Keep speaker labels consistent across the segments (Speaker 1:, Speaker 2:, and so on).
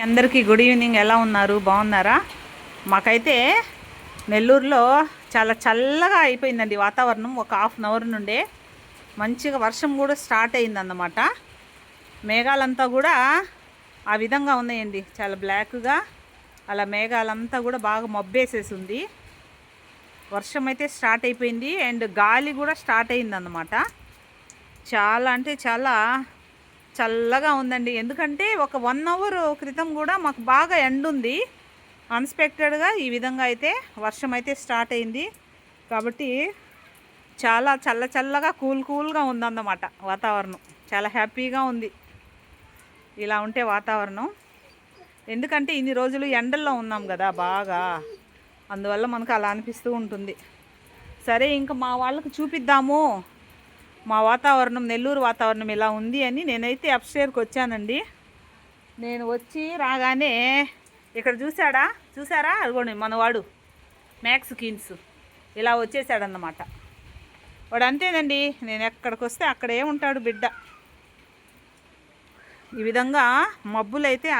Speaker 1: అందరికీ good evening. ఎలా ఉన్నారు? బాగున్నారా? మాకైతే నెల్లూరులో చాలా చల్లగా అయిపోయిందండి వాతావరణం. ఒక హాఫ్ అన్ అవర్ నుండే మంచిగా వర్షం కూడా స్టార్ట్ అయిందన్నమాట. మేఘాలంతా కూడా ఆ విధంగా ఉన్నాయండి, చాలా బ్లాక్గా. అలా మేఘాలంతా కూడా బాగా మబ్బేసేసి ఉంది. వర్షం అయితే స్టార్ట్ అయిపోయింది అండ్ గాలి కూడా స్టార్ట్ అయిందన్నమాట. చాలా అంటే చాలా చల్లగా ఉందండి. ఎందుకంటే ఒక 1 అవర్ క్రితం కూడా మాకు బాగా ఎండ ఉంది. అన్ఎక్స్పెక్టెడ్గా ఈ విధంగా అయితే వర్షం అయితే స్టార్ట్ అయింది. కాబట్టి చాలా చల్లగా కూల్గా ఉందన్నమాట వాతావరణం. చాలా హ్యాపీగా ఉంది ఇలా ఉంటే వాతావరణం. ఎందుకంటే ఇన్ని రోజులు ఎండల్లో ఉన్నాం కదా బాగా, అందువల్ల మనకు అలా అనిపిస్తూ ఉంటుంది. సరే, ఇంకా మా వాళ్ళకి చూపిద్దాము మా వాతావరణం, నెల్లూరు వాతావరణం ఇలా ఉంది అని నేనైతే అప్స్టేర్కి వచ్చానండి. నేను వచ్చి రాగానే ఇక్కడ చూసారా అదిగోండి మనవాడు మ్యాక్స్ కిన్స్ ఇలా వచ్చేసాడన్నమాట. వాడు అంతేనండి, నేను ఎక్కడికి వస్తే అక్కడే ఉంటాడు బిడ్డ. ఈ విధంగా మబ్బులైతే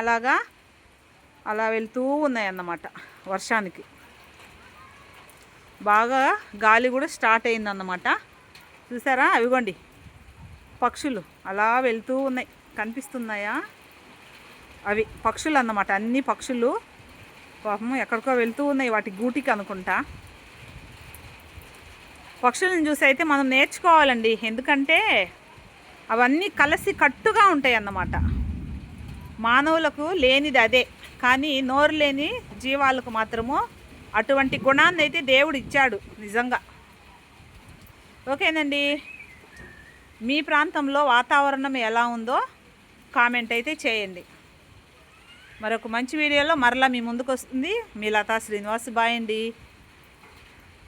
Speaker 1: అలా వెళ్తూ ఉన్నాయన్నమాట వర్షానికి. బాగా గాలి కూడా స్టార్ట్ అయిందన్నమాట. చూసారా, అవిగోండి పక్షులు అలా వెళ్తూ ఉన్నాయి, కనిపిస్తున్నాయా? అవి పక్షులు అన్నమాట, అన్ని పక్షులు పాపం ఎక్కడికో వెళ్తూ ఉన్నాయి, వాటి గూటికి అనుకుంటా. పక్షులను చూసి అయితే మనం నేర్చుకోవాలండి. ఎందుకంటే అవన్నీ కలిసి కట్టుగా ఉంటాయి అన్నమాట. మానవులకు లేనిది అదే, కానీ నోరు లేని జీవాలకు మాత్రము అటువంటి గుణాన్ని అయితే దేవుడు ఇచ్చాడు నిజంగా. ఓకేనండి, మీ ప్రాంతంలో వాతావరణం ఎలా ఉందో కామెంట్ అయితే చేయండి. మరొక మంచి వీడియోలో మరలా మీ ముందుకు వస్తుంది మీ లతా శ్రీనివాస్. బాయ్ అండి.